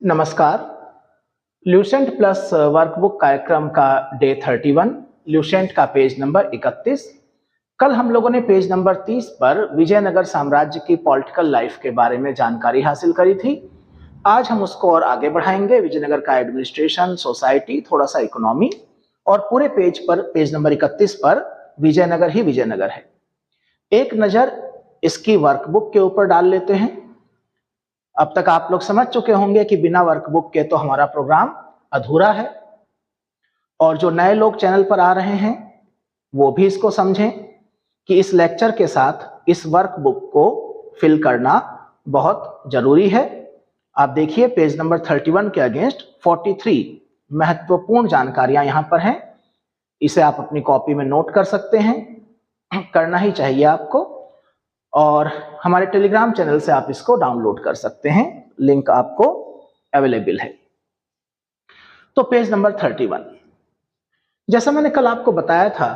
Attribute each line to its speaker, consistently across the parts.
Speaker 1: नमस्कार। Lucent plus workbook कार्यक्रम का डे 31, ल्यूसेंट का पेज नंबर 31। कल हम लोगों ने पेज नंबर 30 पर विजयनगर साम्राज्य की पॉलिटिकल लाइफ के बारे में जानकारी हासिल करी थी। आज हम उसको और आगे बढ़ाएंगे। विजयनगर का एडमिनिस्ट्रेशन, सोसाइटी, थोड़ा सा इकोनॉमी, और पूरे पेज पर, पेज नंबर 31 पर विजयनगर ही विजयनगर है। एक नजर इसकी वर्कबुक के ऊपर डाल लेते हैं। अब तक आप लोग समझ चुके होंगे कि बिना वर्कबुक के तो हमारा प्रोग्राम अधूरा है, और जो नए लोग चैनल पर आ रहे हैं वो भी इसको समझें कि इस लेक्चर के साथ इस वर्कबुक को फिल करना बहुत जरूरी है। आप देखिए पेज नंबर 31 के अगेंस्ट 43 महत्वपूर्ण जानकारियां यहां पर हैं। इसे आप अपनी कॉपी में नोट कर सकते हैं, करना ही चाहिए आपको, और हमारे टेलीग्राम चैनल से आप इसको डाउनलोड कर सकते हैं। लिंक आपको अवेलेबल है। तो पेज नंबर 31, जैसा मैंने कल आपको बताया था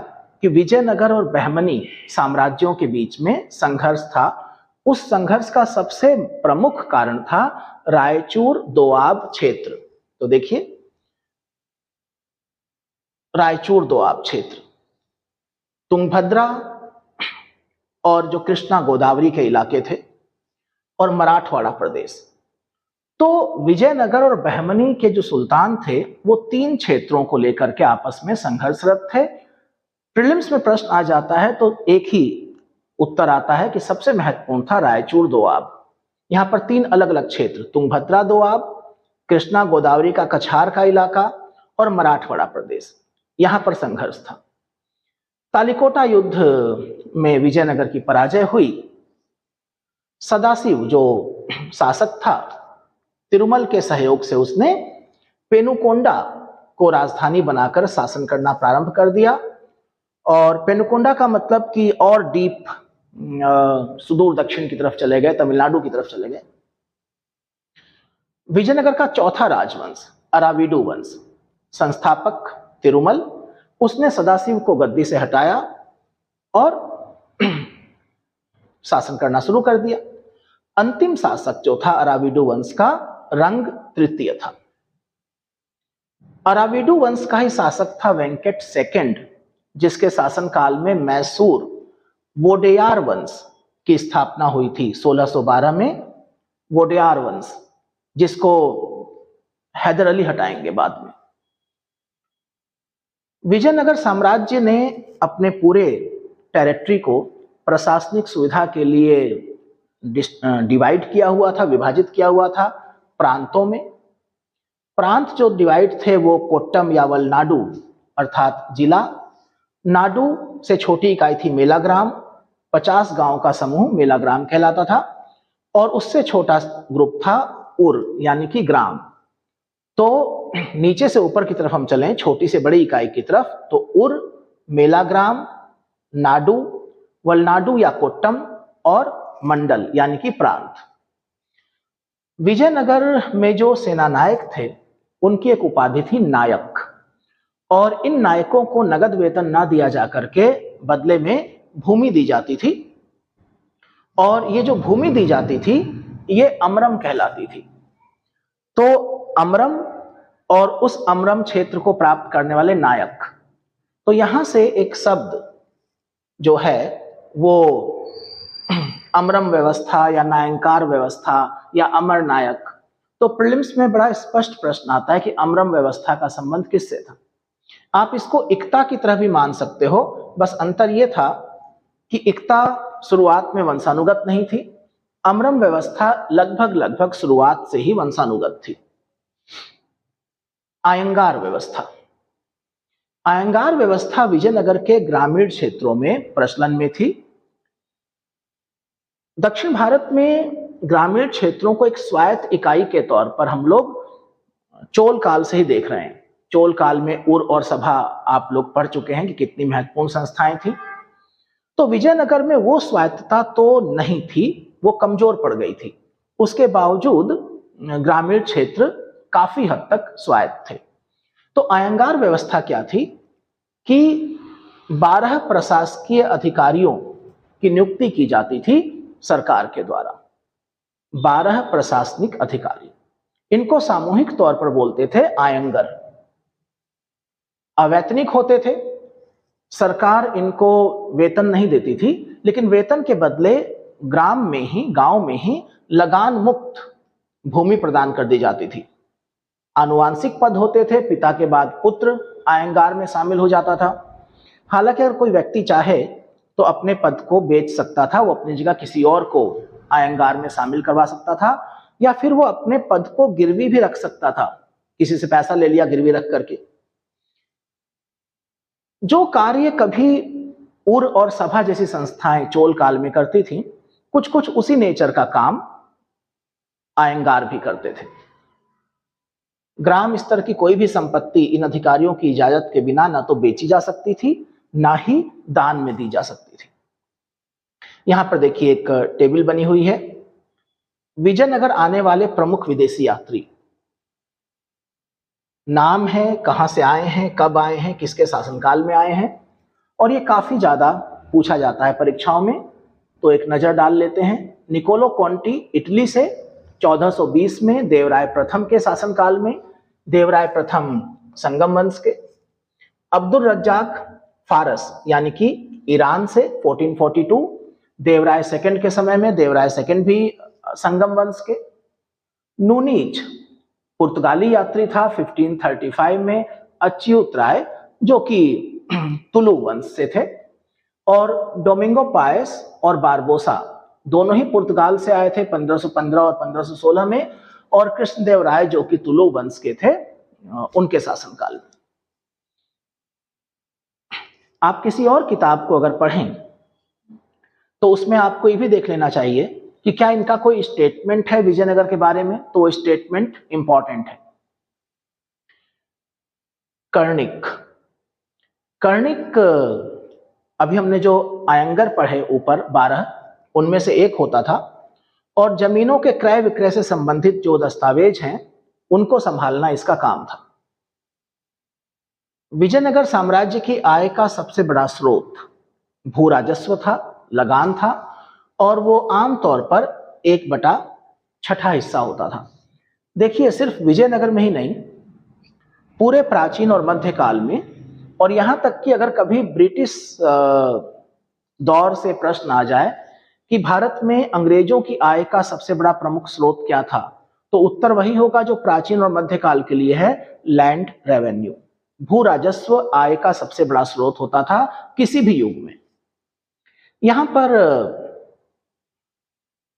Speaker 1: कि विजयनगर और बहमनी साम्राज्यों के बीच में संघर्ष था। उस संघर्ष का सबसे प्रमुख कारण था रायचूर दोआब क्षेत्र। तो देखिए, रायचूर दोआब क्षेत्र, तुंगभद्रा और जो कृष्णा गोदावरी के इलाके थे, और मराठवाड़ा प्रदेश। तो विजयनगर और बहमनी के जो सुल्तान थे वो तीन क्षेत्रों को लेकर के आपस में संघर्षरत थे। प्रीलिम्स में प्रश्न आ जाता है तो एक ही उत्तर आता है कि सबसे महत्वपूर्ण था रायचूर दोआब। यहां पर तीन अलग अलग क्षेत्र, तुंगभद्रा दोआब, कृष्णा गोदावरी का कछार का इलाका और मराठवाड़ा प्रदेश, यहां पर संघर्ष था। तालिकोटा युद्ध में विजयनगर की पराजय हुई। सदाशिव जो शासक था, तिरुमल के सहयोग से उसने पेनुकोंडा को राजधानी बनाकर शासन करना प्रारंभ कर दिया। और पेनुकोंडा का मतलब कि और डीप सुदूर दक्षिण की तरफ चले गए, तमिलनाडु की तरफ चले गए। विजयनगर का चौथा राजवंश अराविडु वंश, संस्थापक तिरुमल, उसने सदाशिव को गद्दी से हटाया और शासन करना शुरू कर दिया। अंतिम शासक जो था अराविडु वंश का, रंग तृतीय था। अराविडु वंश का ही शासक था वेंकट सेकंड, जिसके शासनकाल में मैसूर वोडेयार वंश की स्थापना हुई थी 1612 में। वोडेयार वंश, जिसको हैदर अली हटाएंगे बाद में। विजयनगर साम्राज्य ने अपने पूरे टेरिटरी को प्रशासनिक सुविधा के लिए डिवाइड किया हुआ था, विभाजित किया हुआ था प्रांतों में। प्रांत जो डिवाइड थे वो कोट्टम या वलनाडु अर्थात जिला, नाडु से छोटी इकाई थी मेलाग्राम, 50 गांव का समूह मेलाग्राम कहलाता था, और उससे छोटा ग्रुप था उर यानी कि ग्राम। तो नीचे से ऊपर की तरफ हम चलें, छोटी से बड़ी इकाई की तरफ, तो उर, मेलाग्राम, नाडु, वलनाडु या कोट्टम, और मंडल यानी कि प्रांत। विजयनगर में जो सेना नायक थे उनकी एक उपाधि थी नायक, और इन नायकों को नगद वेतन ना दिया जा करके बदले में भूमि दी जाती थी, और ये जो भूमि दी जाती थी ये अमरम कहलाती थी। तो अमरम और उस अमरम क्षेत्र को प्राप्त करने वाले नायक, तो यहां से एक शब्द जो है वो अमरम व्यवस्था या नायंकार व्यवस्था या अमर नायक। तो प्रीलिम्स में बड़ा स्पष्ट प्रश्न आता है कि अमरम व्यवस्था का संबंध किससे था। आप इसको इक्ता की तरह भी मान सकते हो, बस अंतर यह था कि इक्ता शुरुआत में वंशानुगत नहीं थी, अमरम व्यवस्था लगभग शुरुआत से ही वंशानुगत थी। आयंगार व्यवस्था, आयंगार व्यवस्था विजयनगर के ग्रामीण क्षेत्रों में प्रचलन में थी। दक्षिण भारत में ग्रामीण क्षेत्रों को एक स्वायत्त इकाई के तौर पर हम लोग चोल काल से ही देख रहे हैं। चोल काल में उर और सभा आप लोग पढ़ चुके हैं कि कितनी महत्वपूर्ण संस्थाएं थी। तो विजयनगर में वो स्वायत्तता तो नहीं थी, वो कमजोर पड़ गई थी। उसके बावजूद ग्रामीण क्षेत्र काफी हद तक स्वायत्त थे। तो आयंगार व्यवस्था क्या थी कि 12 प्रशासकीय अधिकारियों की नियुक्ति की जाती थी सरकार के द्वारा। 12 प्रशासनिक अधिकारी, इनको सामूहिक तौर पर बोलते थे आयंगर। अवैतनिक होते थे, सरकार इनको वेतन नहीं देती थी, लेकिन वेतन के बदले ग्राम में ही, गांव में ही लगान मुक्त भूमि प्रदान कर दी जाती थी। आनुवांशिक पद होते थे, पिता के बाद पुत्र आयंगार में शामिल हो जाता था। हालांकि अगर कोई व्यक्ति चाहे तो अपने पद को बेच सकता था, वो अपनी जगह किसी और को आयंगार में शामिल करवा सकता था, या फिर वो अपने पद को गिरवी भी रख सकता था, किसी से पैसा ले लिया गिरवी रख करके। जो कार्य कभी उर और सभा जैसी संस्थाएं चोल काल में करती थी, कुछ कुछ उसी नेचर का काम आयंगार भी करते थे। ग्राम स्तर की कोई भी संपत्ति इन अधिकारियों की इजाजत के बिना ना तो बेची जा सकती थी, ना ही दान में दी जा सकती थी। यहां पर देखिए एक टेबल बनी हुई है। विजयनगर आने वाले प्रमुख विदेशी यात्री, नाम है, कहां से आए हैं, कब आए हैं, किसके शासनकाल में आए हैं, और ये काफी ज्यादा पूछा जाता है परीक्षाओं में, तो एक नजर डाल लेते हैं। निकोलो कॉन्टी इटली से 1420 में देवराय प्रथम के शासनकाल में, देवराय प्रथम संगम वंश के। अब्दुल रज्जाक फारस यानी कि ईरान से 1442, देवराय सेकंड के समय में, देवराय सेकंड भी संगम वंश के। नूनीज पुर्तगाली यात्री था 1535 में। अच्युत राय जो कि तुलु वंश से थे, और डोमिंगो पायस और बारबोसा दोनों ही पुर्तगाल से आए थे 1515 और 1516 में, और कृष्णदेव राय जो कि तुलु वंश के थे, उनके शासनकाल में। आप किसी और किताब को अगर पढ़ें तो उसमें आपको ये भी देख लेना चाहिए कि क्या इनका कोई स्टेटमेंट है विजयनगर के बारे में, तो वो स्टेटमेंट इंपॉर्टेंट है। कर्णिक, कर्णिक अभी हमने जो आयंगर पढ़े ऊपर 12, उनमें से एक होता था, और जमीनों के क्रय विक्रय से संबंधित जो दस्तावेज हैं उनको संभालना इसका काम था। विजयनगर साम्राज्य की आय का सबसे बड़ा स्रोत भू राजस्व था, लगान था, और वो आमतौर पर 1/6 हिस्सा होता था। देखिए सिर्फ विजयनगर में ही नहीं, पूरे प्राचीन और मध्यकाल में, और यहां तक कि अगर कभी ब्रिटिश दौर से प्रश्न आ जाए कि भारत में अंग्रेजों की आय का सबसे बड़ा प्रमुख स्रोत क्या था, तो उत्तर वही होगा जो प्राचीन और मध्यकाल के लिए है, लैंड रेवेन्यू। भू राजस्व आय का सबसे बड़ा स्रोत होता था किसी भी युग में। यहां पर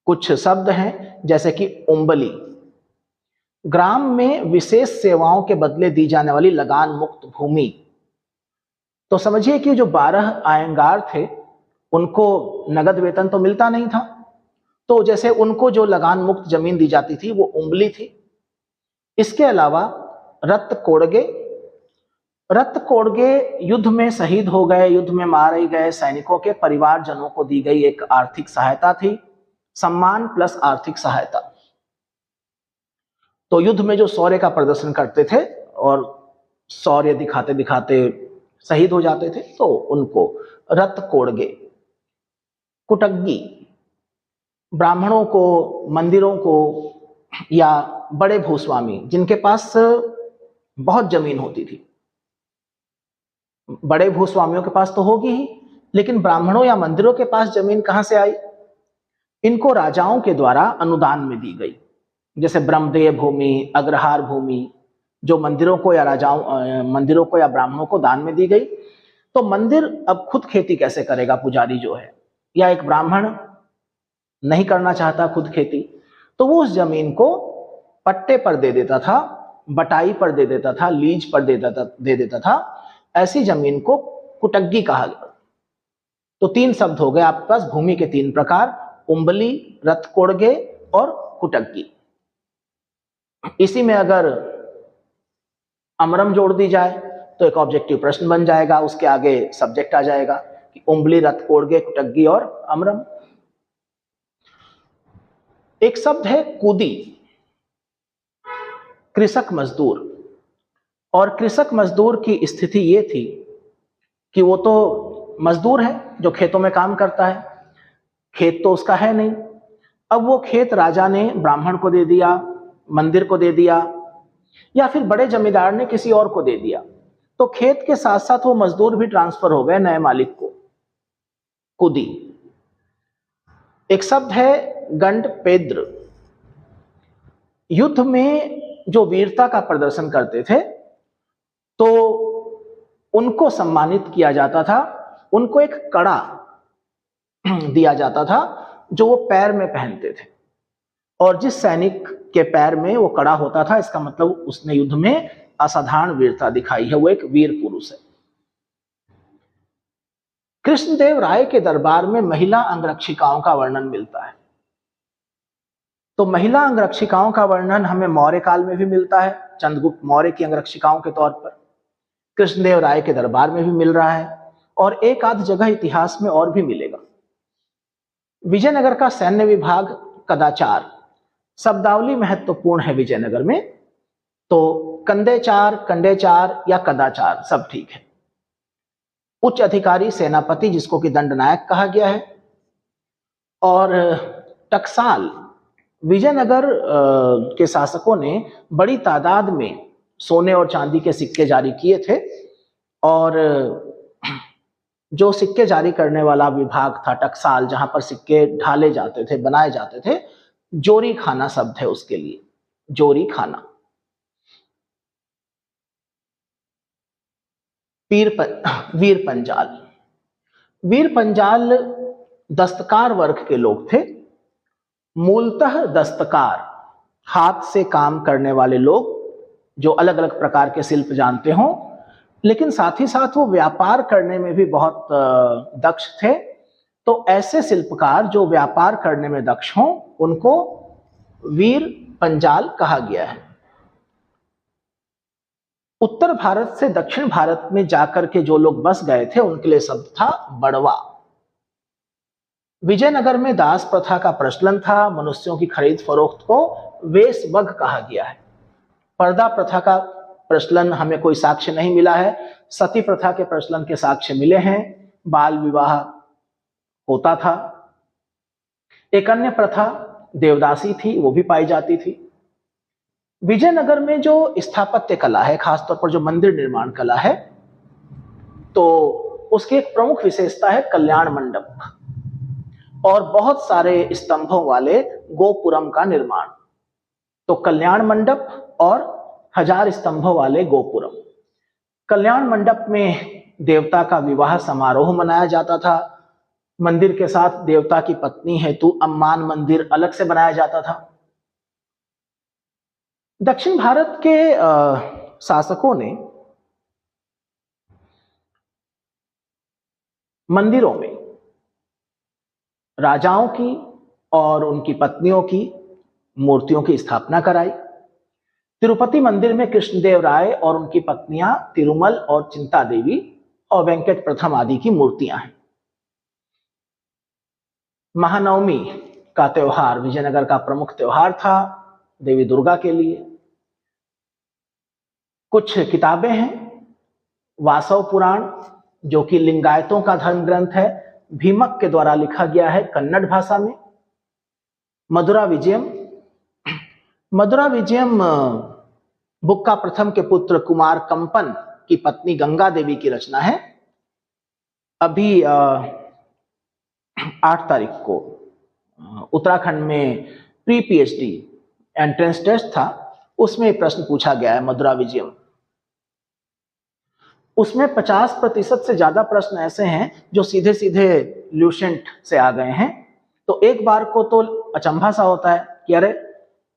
Speaker 1: कुछ शब्द हैं जैसे कि उम्बली, ग्राम में विशेष सेवाओं के बदले दी जाने वाली लगान मुक्त भूमि। तो समझिए कि जो 12 आयंगार थे उनको नगद वेतन तो मिलता नहीं था, तो जैसे उनको जो लगान मुक्त जमीन दी जाती थी वो उम्बली थी। इसके अलावा रत्त कोड़गे, रत्त कोड़गे युद्ध में शहीद हो गए, युद्ध में मारे गए सैनिकों के परिवारजनों को दी गई एक आर्थिक सहायता थी, सम्मान प्लस आर्थिक सहायता। तो युद्ध में जो शौर्य का प्रदर्शन करते थे और शौर्य दिखाते दिखाते शहीद हो जाते थे, तो उनको रत्त कोड़गे। कुटग्गी, ब्राह्मणों को, मंदिरों को, या बड़े भूस्वामी जिनके पास बहुत जमीन होती थी। बड़े भूस्वामियों के पास तो होगी ही, लेकिन ब्राह्मणों या मंदिरों के पास जमीन कहां से आई? इनको राजाओं के द्वारा अनुदान में दी गई, जैसे ब्रह्मदेय भूमि, अग्रहार भूमि, जो मंदिरों को या राजाओं, मंदिरों को या ब्राह्मणों को दान में दी गई। तो मंदिर अब खुद खेती कैसे करेगा पुजारी जो है, या एक ब्राह्मण नहीं करना चाहता खुद खेती, तो वो उस जमीन को पट्टे पर दे देता था, बटाई पर दे देता था, लीज पर दे देता था। ऐसी जमीन को कुटग्गी कहा गया। तो 3 शब्द हो गए आपके पास, भूमि के 3 प्रकार, उम्बली, रत्कोड़गे और कुटग्गी। इसी में अगर अमरम जोड़ दी जाए तो एक ऑब्जेक्टिव प्रश्न बन जाएगा, उसके आगे सब्जेक्ट आ जाएगा कि उम्बली, रत्कोड़गे, कुटग्गी और अमरम। एक शब्द है कूदी, कृषक मजदूर। और कृषक मजदूर की स्थिति ये थी कि वो तो मजदूर है जो खेतों में काम करता है, खेत तो उसका है नहीं। अब वो खेत राजा ने ब्राह्मण को दे दिया, मंदिर को दे दिया, या फिर बड़े जमींदार ने किसी और को दे दिया, तो खेत के साथ साथ वो मजदूर भी ट्रांसफर हो गए नए मालिक को। कुदी एक शब्द है गंडपेद्र। युद्ध में जो वीरता का प्रदर्शन करते थे तो उनको सम्मानित किया जाता था, उनको एक कड़ा दिया जाता था जो वो पैर में पहनते थे, और जिस सैनिक के पैर में वो कड़ा होता था इसका मतलब उसने युद्ध में असाधारण वीरता दिखाई है, वो एक वीर पुरुष है। कृष्णदेव राय के दरबार में महिला अंगरक्षिकाओं का वर्णन मिलता है। तो महिला अंगरक्षिकाओं का वर्णन हमें मौर्य काल में भी मिलता है, चंद्रगुप्त मौर्य की अंगरक्षिकाओं के तौर पर। कृष्णदेव राय के दरबार में भी मिल रहा है, और एक आध जगह इतिहास में और भी मिलेगा। विजयनगर का सैन्य विभाग कदाचार शब्दावली महत्वपूर्ण है विजयनगर में, तो कंदेचार, कंडेचार या कदाचार सब ठीक है। उच्च अधिकारी सेनापति जिसको कि दंडनायक कहा गया है, और टकसाल विजयनगर के शासकों ने बड़ी तादाद में सोने और चांदी के सिक्के जारी किए थे, और जो सिक्के जारी करने वाला विभाग था टकसाल, जहां पर सिक्के ढाले जाते थे, बनाए जाते थे, जोरी खाना शब्द है उसके लिए, जोरी खाना। वीर पंजाल, वीर पंजाल दस्तकार वर्ग के लोग थे। मूलतः दस्तकार, हाथ से काम करने वाले लोग जो अलग अलग प्रकार के शिल्प जानते हों, लेकिन साथ ही साथ वो व्यापार करने में भी बहुत दक्ष थे। तो ऐसे शिल्पकार जो व्यापार करने में दक्ष हों उनको वीर पंजाल कहा गया है। उत्तर भारत से दक्षिण भारत में जाकर के जो लोग बस गए थे उनके लिए शब्द था बड़वा। विजयनगर में दास प्रथा का प्रचलन था, मनुष्यों की खरीद फरोख्त को वेशवग कहा गया है। पर्दा प्रथा का प्रचलन हमें कोई साक्ष्य नहीं मिला है, सती प्रथा के प्रचलन के साक्ष्य मिले हैं, बाल विवाह होता था। एक अन्य प्रथा देवदासी थी, वो भी पाई जाती थी। विजयनगर में जो स्थापत्य कला है, खासतौर पर जो मंदिर निर्माण कला है, तो उसकी एक प्रमुख विशेषता है कल्याण मंडप और बहुत सारे स्तंभों वाले गोपुरम का निर्माण। तो कल्याण मंडप और 1000 स्तंभों वाले गोपुरम। कल्याण मंडप में देवता का विवाह समारोह मनाया जाता था। मंदिर के साथ देवता की पत्नी हेतु अम्मान मंदिर अलग से बनाया जाता था। दक्षिण भारत के शासकों ने मंदिरों में राजाओं की और उनकी पत्नियों की मूर्तियों की स्थापना कराई। तिरुपति मंदिर में कृष्णदेव राय और उनकी पत्नियां तिरुमल और चिंता देवी और वेंकट प्रथम आदि की मूर्तियां हैं। महानवमी का त्योहार विजयनगर का प्रमुख त्योहार था देवी दुर्गा के लिए। कुछ किताबें हैं, वासव पुराण जो कि लिंगायतों का धर्म ग्रंथ है, भीमक के द्वारा लिखा गया है कन्नड़ भाषा में। मधुरा विजयम बुक्का प्रथम के पुत्र कुमार कंपन की पत्नी गंगा देवी की रचना है। अभी 8 तारीख को उत्तराखंड में प्री पीएचडी एंट्रेंस टेस्ट था, उसमें प्रश्न पूछा गया है मधुरा विजयम। उसमें 50% से ज्यादा प्रश्न ऐसे हैं जो सीधे सीधे ल्यूसेंट से आ गए हैं। तो एक बार को तो अचंभा सा होता है कि अरे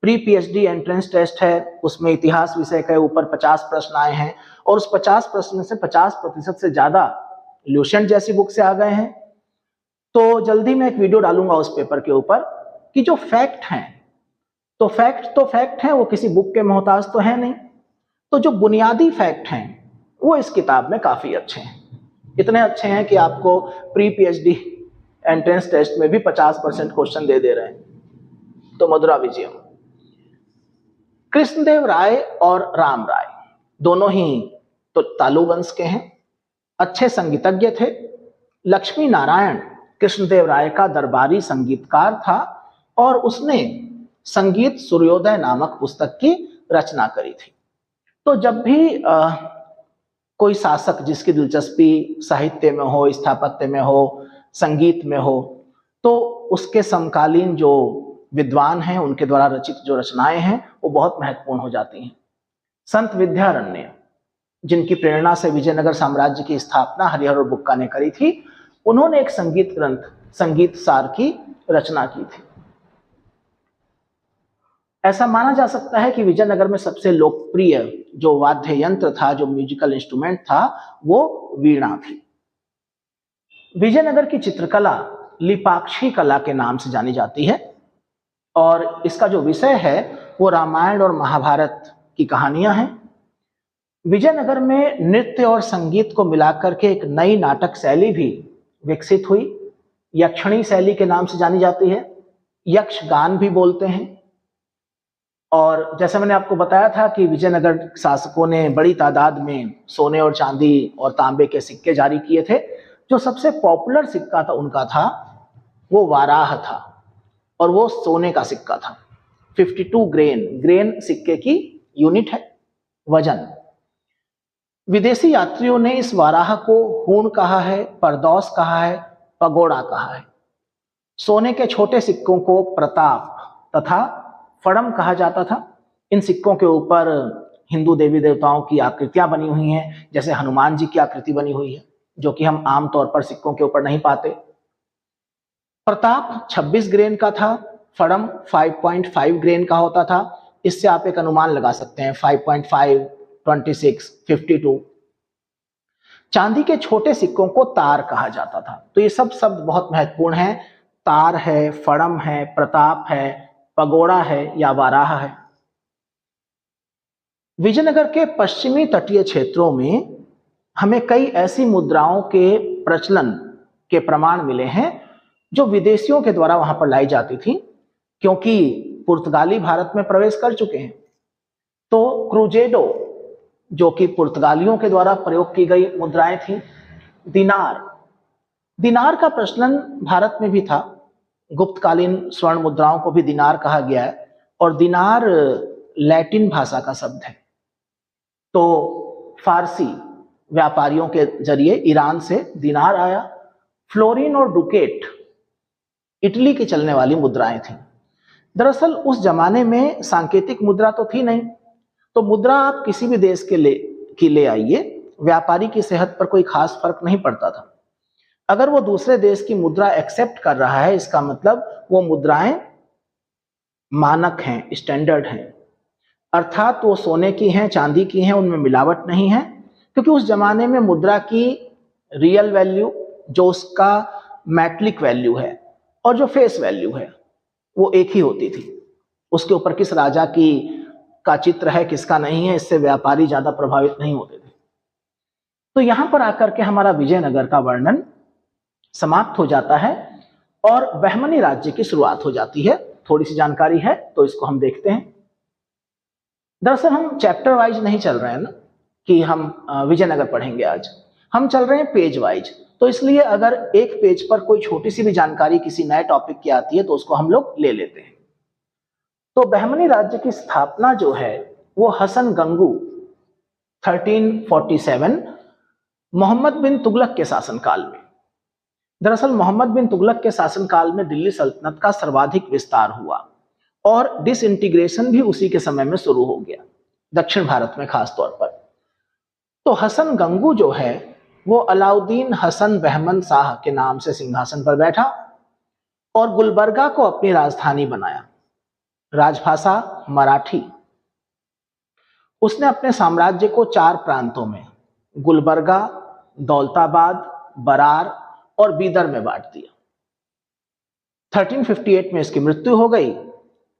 Speaker 1: प्री पीएचडी एंट्रेंस टेस्ट है, उसमें इतिहास विषय के ऊपर 50 प्रश्न आए हैं और उस 50 प्रश्न में से 50% से ज्यादा ल्यूसेंट जैसी बुक से आ गए हैं। तो जल्दी मैं एक वीडियो डालूंगा उस पेपर के ऊपर कि जो फैक्ट हैं, तो फैक्ट हैं, वो किसी बुक के मोहताज तो है नहीं। तो जो बुनियादी फैक्ट हैं वो इस किताब में काफी अच्छे हैं, इतने अच्छे हैं कि आपको प्री पीएचडी एंट्रेंस टेस्ट में भी 50% क्वेश्चन दे रहे हैं। तो मधुरा विजयम। कृष्णदेव राय और राम राय दोनों ही तो तालु वंश के हैं, अच्छे संगीतज्ञ थे। लक्ष्मी नारायण कृष्णदेव राय का दरबारी संगीतकार था और उसने संगीत सूर्योदय नामक पुस्तक की रचना करी थी। तो जब भी कोई शासक जिसकी दिलचस्पी साहित्य में हो, स्थापत्य में हो, संगीत में हो, तो उसके समकालीन जो विद्वान हैं उनके द्वारा रचित जो रचनाएं हैं वो बहुत महत्वपूर्ण हो जाती हैं। संत विद्यारण्य, जिनकी प्रेरणा से विजयनगर साम्राज्य की स्थापना हरिहर और बुक्का ने करी थी, उन्होंने एक संगीत ग्रंथ संगीत सार की रचना की थी। ऐसा माना जा सकता है कि विजयनगर में सबसे लोकप्रिय जो वाद्य यंत्र था, जो म्यूजिकल इंस्ट्रूमेंट था, वो वीणा थी। विजयनगर की चित्रकला लिपाक्षी कला के नाम से जानी जाती है और इसका जो विषय है वो रामायण और महाभारत की कहानियां हैं। विजयनगर में नृत्य और संगीत को मिलाकर के एक नई नाटक शैली भी विकसित हुई, यक्षिणी शैली के नाम से जानी जाती है। यक्षगान भी बोलते हैं। और जैसे मैंने आपको बताया था कि विजयनगर शासकों ने बड़ी तादाद में सोने और चांदी और तांबे के सिक्के जारी किए थे। जो सबसे पॉपुलर सिक्का था उनका था वो वाराह था और वो सोने का सिक्का था। 52 ग्रेन सिक्के की यूनिट है, वजन। विदेशी यात्रियों ने इस वाराह को हूण कहा है, परदौस कहा है, पगोड़ा कहा है। सोने के छोटे सिक्कों को प्रताप तथा फड़म कहा जाता था। इन सिक्कों के ऊपर हिंदू देवी देवताओं की आकृतियां बनी हुई हैं, जैसे हनुमान जी की आकृति बनी हुई है, जो कि हम आमतौर पर सिक्कों के ऊपर नहीं पाते। प्रताप 26 ग्रेन का था, फड़म 5.5 ग्रेन का होता था। इससे आप एक अनुमान लगा सकते हैं, 5.5, 26, 52। चांदी के छोटे सिक्कों को तार कहा जाता था। तो ये सब शब्द बहुत महत्वपूर्ण हैं। तार है, फड़म है, प्रताप है, पगोड़ा है या वाराह है। विजयनगर के पश्चिमी तटीय क्षेत्रों में हमें कई ऐसी मुद्राओं के प्रचलन के प्रमाण मिले हैं जो विदेशियों के द्वारा वहां पर लाई जाती थी, क्योंकि पुर्तगाली भारत में प्रवेश कर चुके हैं। तो क्रूजेडो, जो कि पुर्तगालियों के द्वारा प्रयोग की गई मुद्राएं थी। दिनार का प्रचलन भारत में भी था। गुप्तकालीन स्वर्ण मुद्राओं को भी दिनार कहा गया है और दिनार लैटिन भाषा का शब्द है। तो फारसी व्यापारियों के जरिए ईरान से दिनार आया। फ्लोरिन और डुकेट इटली की चलने वाली मुद्राएं थी। दरअसल उस जमाने में सांकेतिक मुद्रा तो थी नहीं, तो मुद्रा आप किसी भी देश के ले आइए, व्यापारी की सेहत पर कोई खास फर्क नहीं पड़ता था। अगर वो दूसरे देश की मुद्रा एक्सेप्ट कर रहा है, इसका मतलब वो मुद्राएं मानक हैं, स्टैंडर्ड हैं, अर्थात वो सोने की हैं, चांदी की हैं, उनमें मिलावट नहीं है। क्योंकि उस जमाने में मुद्रा की रियल वैल्यू, जो उसका मेटलिक वैल्यू है और जो फेस वैल्यू है, वो एक ही होती थी। उसके ऊपर किस राजा का चित्र है, किसका नहीं है, इससे व्यापारी ज्यादा प्रभावित नहीं होते थे। तो यहां पर आकर के हमारा विजयनगर का वर्णन समाप्त हो जाता है और बहमनी राज्य की शुरुआत हो जाती है। थोड़ी सी जानकारी है तो इसको हम देखते हैं। दरअसल हम चैप्टर वाइज नहीं चल रहे हैं ना, कि हम विजयनगर पढ़ेंगे आज, हम चल रहे हैं पेज वाइज। तो इसलिए अगर एक पेज पर कोई छोटी सी भी जानकारी किसी नए टॉपिक की आती है तो उसको हम लोग ले लेते हैं। तो बहमनी राज्य की स्थापना जो है वो हसन गंगू 1347 मोहम्मद बिन तुगलक के शासनकाल में। दरअसल मोहम्मद बिन तुगलक के शासनकाल में दिल्ली सल्तनत का सर्वाधिक विस्तार हुआ और डिसइंटीग्रेशन भी उसी के समय में शुरू हो गया, दक्षिण भारत में खास तौर पर। तो हसन गंगू जो है वो अलाउद्दीन हसन बहमन शाह के नाम से सिंहासन पर बैठा और गुलबर्गा को अपनी राजधानी बनाया। राजभाषा मराठी। उसने अपने साम्राज्य को 4 प्रांतों में, गुलबर्गा, दौलताबाद, बरार और बीदर में बांट दिया। 1358 में इसकी मृत्यु हो गई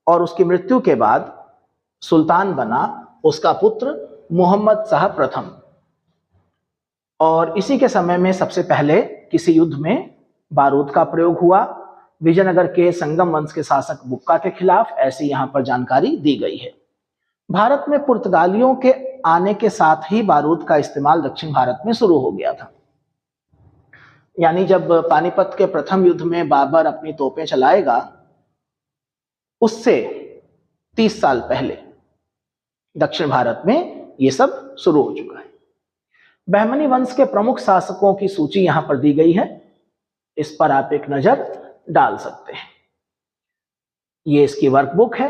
Speaker 1: और उसकी मृत्यु के बाद सुल्तान बना उसका पुत्र मोहम्मद शाह प्रथम। और इसी के समय में सबसे पहले किसी युद्ध में बारूद का प्रयोग हुआ विजयनगर के संगम वंश के शासक बुक्का के खिलाफ, ऐसी यहां पर जानकारी दी गई है। भारत में पुर्तगालियों के आने के साथ ही बारूद का इस्तेमाल दक्षिण भारत में शुरू हो गया था। यानी जब पानीपत के प्रथम युद्ध में बाबर अपनी तोपें चलाएगा, उससे 30 साल पहले दक्षिण भारत में ये सब शुरू हो चुका है। बहमनी वंश के प्रमुख शासकों की सूची यहां पर दी गई है, इस पर आप एक नजर डाल सकते हैं। ये इसकी वर्कबुक है,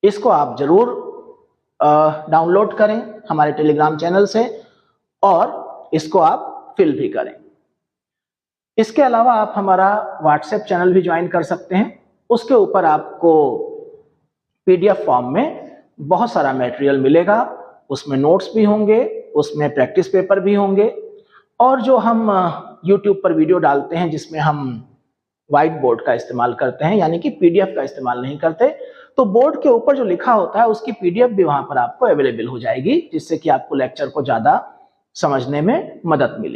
Speaker 1: इसको आप जरूर डाउनलोड करें हमारे टेलीग्राम चैनल से और इसको आप फिल भी करें। इसके अलावा आप हमारा व्हाट्सएप चैनल भी ज्वाइन कर सकते हैं, उसके ऊपर आपको पीडीएफ फॉर्म में बहुत सारा मटेरियल मिलेगा, उसमें नोट्स भी होंगे, उसमें प्रैक्टिस पेपर भी होंगे, और जो हम यूट्यूब पर वीडियो डालते हैं जिसमें हम व्हाइट बोर्ड का इस्तेमाल करते हैं, यानी कि पीडीएफ का इस्तेमाल नहीं करते, तो बोर्ड के ऊपर जो लिखा होता है उसकी पीडीएफ भी वहां पर आपको अवेलेबल हो जाएगी, जिससे कि आपको लेक्चर को ज्यादा समझने में मदद मिले।